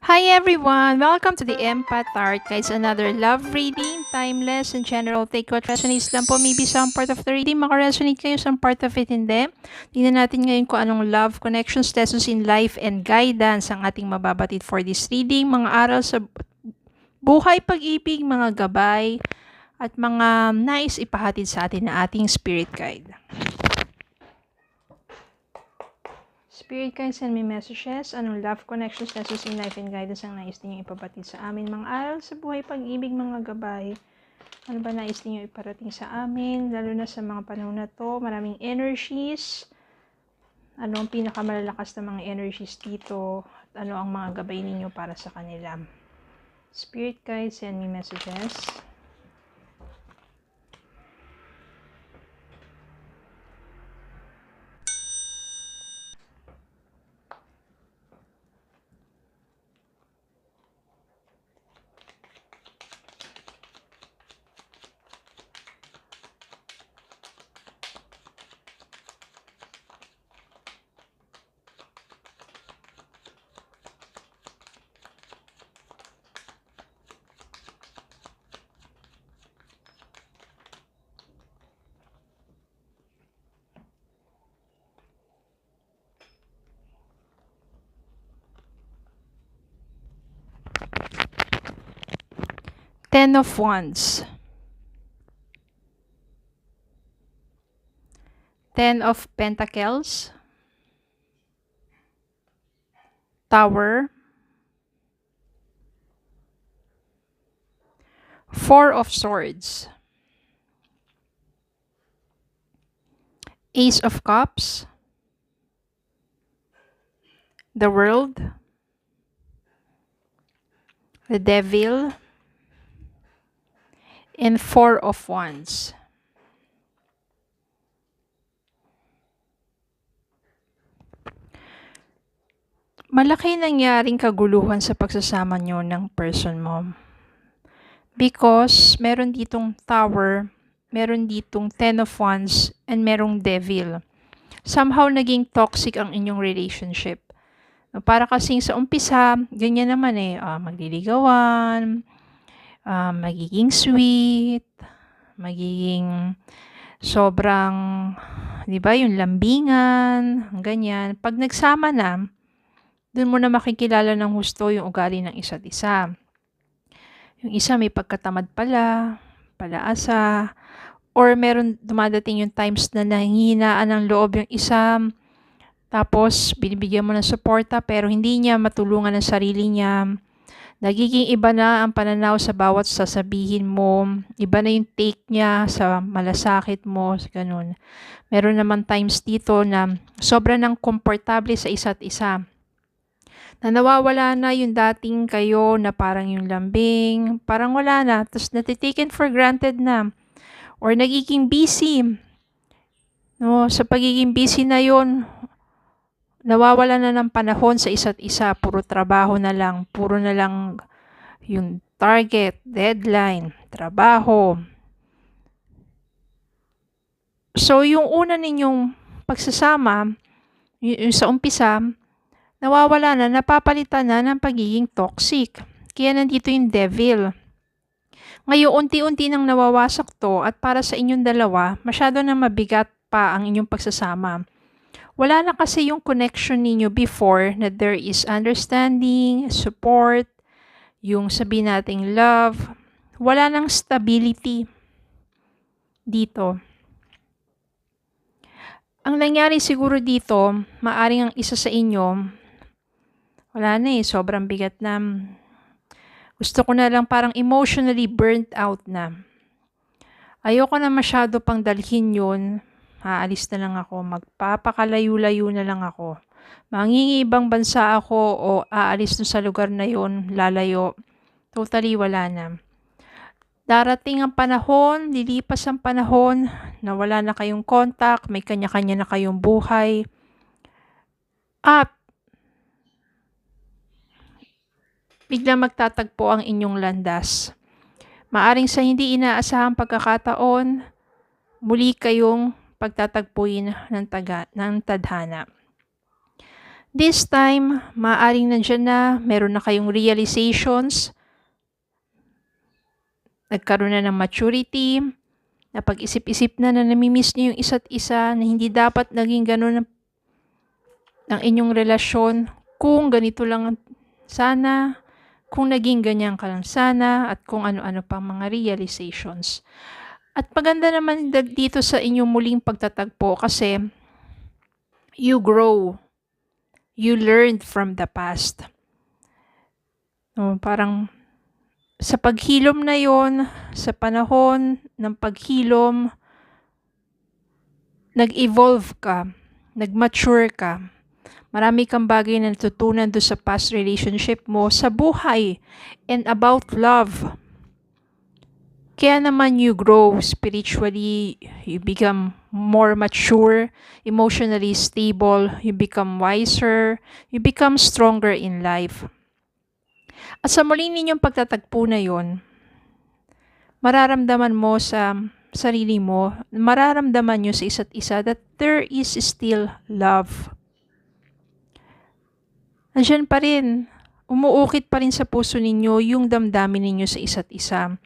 Hi everyone! Welcome to the Empath Art Guys. Another love reading, timeless and general. Take what resonates lang po. Maybe some part of the reading makaresonate kayo, some part of it hindi. Tingnan natin ngayon kung anong love, connections, lessons in life, and guidance ang ating mababatid for this reading. Mga aral sa buhay, pag-ibig, mga gabay, at mga nais ipahatid sa atin na ating spirit guide. Spirit guides, send me messages. Anong love, connections, lessons in life, and guidance ang nais niyo ipabatid sa amin? Mga aral sa buhay, pag-ibig, mga gabay. Ano ba nais niyo iparating sa amin? Lalo na sa mga panahon na to, maraming energies. Ano ang pinakamalalakas na mga energies dito? At ano ang mga gabay ninyo para sa kanila? Spirit guides, send me messages. Ten of Wands. Ten of Pentacles. Tower. Four of Swords. Ace of Cups. The World. The Devil. And Four of Wands. Malaki nangyaring kaguluhan sa pagsasama nyo ng person mo. Because meron ditong Tower, meron ditong Ten of Wands, and merong Devil. Somehow naging toxic ang inyong relationship. Para kasing sa umpisa, ganyan naman magliligawan, magiging sweet, magiging sobrang, di ba, yung lambingan, ganyan. Pag nagsama na, doon mo na makikilala ng husto yung ugali ng isa't isa. Yung isa may pagkatamad pala, palaasa, or meron dumadating yung times na nanghihinaan ng loob yung isa, tapos binibigyan mo ng suporta pero hindi niya matulungan ang sarili niya. Nagiging iba na ang pananaw sa bawat sasabihin mo. Iba na yung take niya sa malasakit mo, ganun. Meron naman times dito na sobra ng komportable sa isa't isa. Na nawawala na yung dating kayo na parang yung lambing, parang wala na, tapos natitaken for granted na. Or nagiging busy. No, sa pagiging busy na yon, nawawala na ng panahon sa isa't isa, puro trabaho na lang, puro na lang yung target, deadline, trabaho. So, yung una ninyong pagsasama, yung sa umpisa, nawawala na, napapalitan na ng pagiging toxic. Kaya nandito yung devil. Ngayon, unti-unti nang nawawasak to at para sa inyong dalawa, masyado na mabigat pa ang inyong pagsasama. Wala na kasi yung connection ninyo before na there is understanding, support, yung sabihin nating love, wala nang stability dito. Ang nangyari siguro dito, maaring ang isa sa inyo, wala na sobrang bigat na. Gusto ko na lang parang emotionally burnt out na. Ayoko na masyado pang dalhin yun. Aalis na lang ako, magpapakalayo-layo na lang ako. Mangingibang bansa ako o aalis na sa lugar na yun, lalayo. Totally wala na. Darating ang panahon, lilipas ang panahon, na wala na kayong contact, may kanya-kanya na kayong buhay. At biglang magtatagpo ang inyong landas. Maaring sa hindi inaasahang pagkakataon, muli kayong pagtatagpuin ng tadhana. This time, maaaring nandyan na, meron na kayong realizations, nagkaroon na ng maturity, napag-isip-isip na namimiss niyo yung isa't isa, na hindi dapat naging ganun ang inyong relasyon. Kung ganito lang sana, kung naging ganyan ka lang sana, at kung ano-ano pang mga realizations. At maganda naman dito sa inyong muling pagtatagpo kasi you grow. You learned from the past. Parang sa paghilom na yon, sa panahon ng paghilom, nag-evolve ka, nag-mature ka. Marami kang bagay na natutunan doon sa past relationship mo, sa buhay, and about love. Kaya naman you grow spiritually, you become more mature, emotionally stable, you become wiser, you become stronger in life. At sa muli ninyong pagtatagpo na yon, mararamdaman mo sa sarili mo, mararamdaman nyo sa isa't isa that there is still love. Nandiyan pa rin, umuukit pa rin sa puso ninyo yung damdamin ninyo sa isa't isa.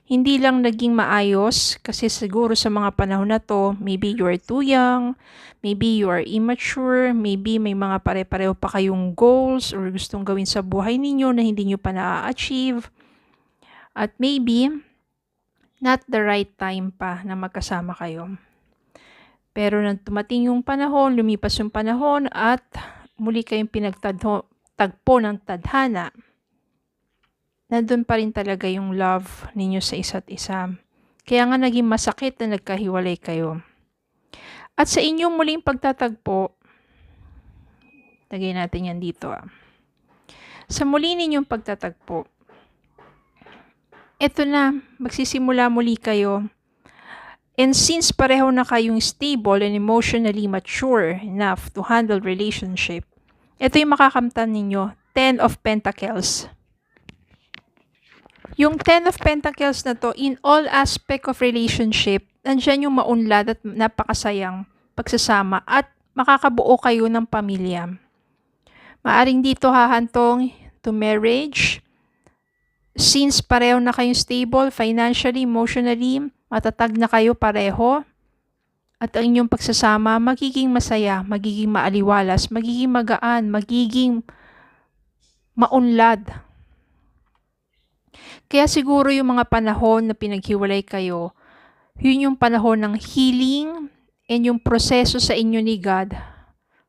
Hindi lang naging maayos kasi siguro sa mga panahon na to, maybe you are too young, maybe you are immature, maybe may mga pare-pareho pa kayong goals or gustong gawin sa buhay ninyo na hindi nyo pa na-achieve. At maybe, not the right time pa na magkasama kayo. Pero nang tumating yung panahon, lumipas yung panahon at muli kayong pinagtagpo ng tadhana, nandun pa rin talaga yung love ninyo sa isa't isa. Kaya nga naging masakit na nagkahiwalay kayo. At sa inyong muling pagtatagpo, lagay natin yan dito. Sa muli ninyong pagtatagpo, eto na, magsisimula muli kayo. And since pareho na kayong stable and emotionally mature enough to handle relationship, ito yung makakamtan ninyo, 10 of Pentacles. Yung 10 of Pentacles na to, in all aspect of relationship, nandiyan yung maunlad at napakasayang pagsasama at makakabuo kayo ng pamilya. Maaring dito hahantong to marriage. Since pareho na kayong stable, financially, emotionally, matatag na kayo pareho. At ang inyong pagsasama, magiging masaya, magiging maaliwalas, magiging magaan, magiging maunlad. Kaya siguro yung mga panahon na pinaghiwalay kayo, yun yung panahon ng healing and yung proseso sa inyo ni God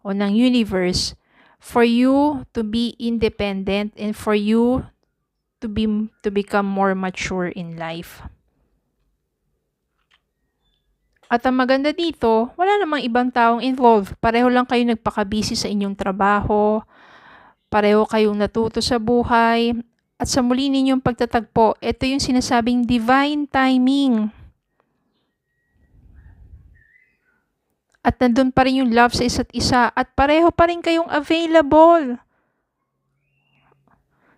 o ng universe for you to be independent and for you to become more mature in life. At ang maganda dito, wala namang ibang taong involved. Pareho lang kayo nagpaka-busy sa inyong trabaho, pareho kayong natuto sa buhay, at sa muli ninyong pagtatagpo, ito yung sinasabing divine timing. At nandun pa rin yung love sa isa't isa at pareho pa rin kayong available.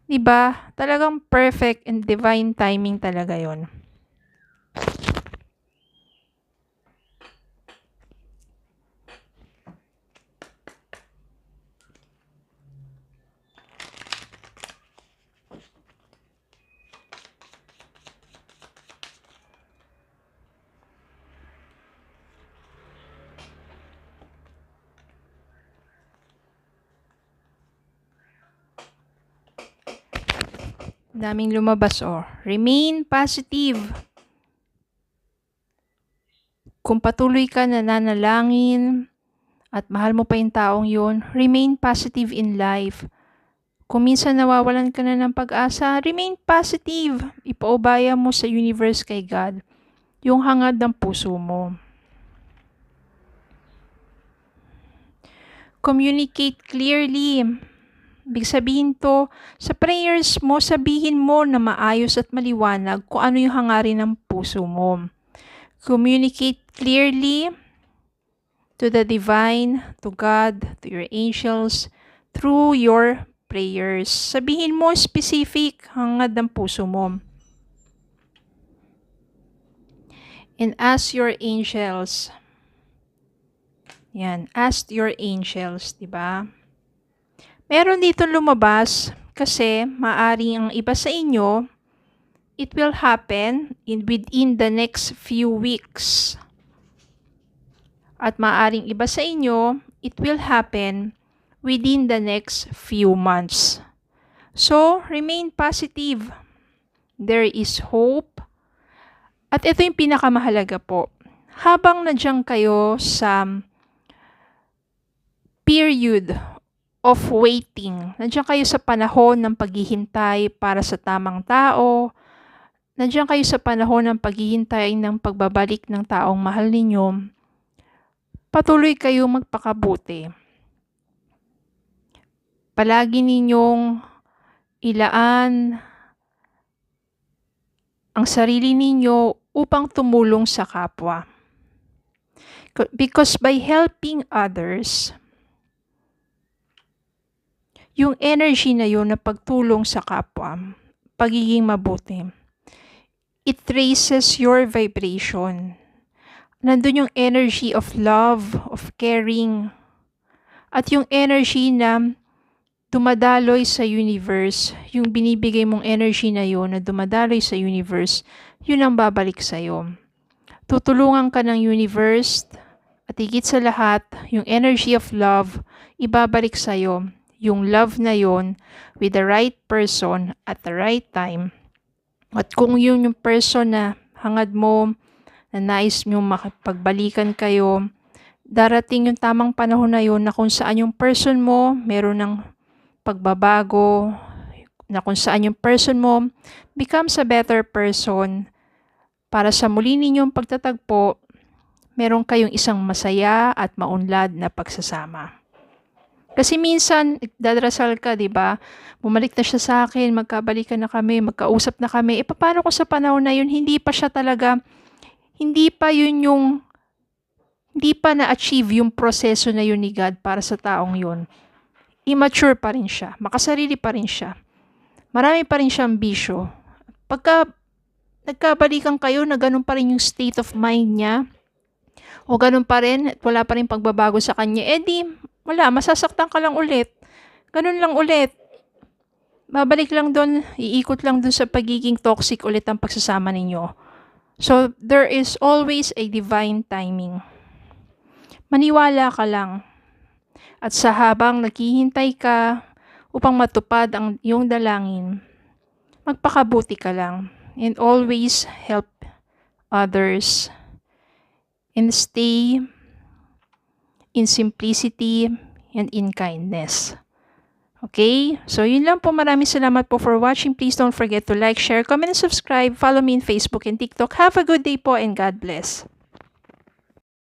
Diba? Talagang perfect and divine timing talaga yon. Daming lumabas Remain positive. Kung patuloy ka nananalangin at mahal mo pa yung taong yun, remain positive in life. Kung minsan nawawalan ka na ng pag-asa, remain positive. Ipaubaya mo sa universe kay God yung hangad ng puso mo. Communicate clearly. Ibig sabihin to, sa prayers mo, sabihin mo na maayos at maliwanag kung ano yung hangarin ng puso mo. Communicate clearly to the divine, to God, to your angels, through your prayers. Sabihin mo specific hangad ng puso mo. And ask your angels. Yan, ask your angels, diba? Meron dito lumabas kasi maaring ang iba sa inyo, it will happen within the next few weeks. At maaring iba sa inyo, it will happen within the next few months. So, remain positive. There is hope. At ito yung pinakamahalaga po. Habang nandiyan kayo sa period of waiting, nandiyan kayo sa panahon ng paghihintay para sa tamang tao, nandiyan kayo sa panahon ng paghihintay ng pagbabalik ng taong mahal ninyo, patuloy kayong magpakabuti. Palagi ninyong ilaan ang sarili ninyo upang tumulong sa kapwa. Because by helping others, yung energy na yun na pagtulong sa kapwa, pagiging mabuti, it raises your vibration. Nandun yung energy of love, of caring, at yung energy na dumadaloy sa universe, yung binibigay mong energy na yun na dumadaloy sa universe, yun ang babalik sa'yo. Tutulungan ka ng universe at higit sa lahat, yung energy of love, ibabalik sa'yo. Yung love na yun with the right person at the right time. At kung yun yung person na hangad mo, na nais nyo makapagbalikan kayo, darating yung tamang panahon na yun na kung saan yung person mo meron ng pagbabago, na kung saan yung person mo becomes a better person para sa muli ninyong pagtatagpo, meron kayong isang masaya at maunlad na pagsasama. Kasi minsan, dadrasal ka, di ba? Bumalik na siya sa akin, magkabalikan na kami, magkausap na kami. Paano ko sa panahon na yun, hindi pa na-achieve yung proseso na yun ni God para sa taong yun. Immature pa rin siya, makasarili pa rin siya. Marami pa rin siyang bisyo. Pagka nagkabalikan kayo na ganun pa rin yung state of mind niya, o ganun pa rin, wala pa rin pagbabago sa kanya, wala, masasaktan ka lang ulit. Ganun lang ulit. Babalik lang doon, iikot lang doon sa pagiging toxic ulit ang pagsasama ninyo. So, there is always a divine timing. Maniwala ka lang. At sa habang naghihintay ka upang matupad ang iyong dalangin, magpakabuti ka lang. And always help others. And stay in simplicity and in kindness. Okay? So, yun lang po. Maraming salamat po for watching. Please don't forget to like, share, comment, and subscribe. Follow me in Facebook and TikTok. Have a good day po and God bless.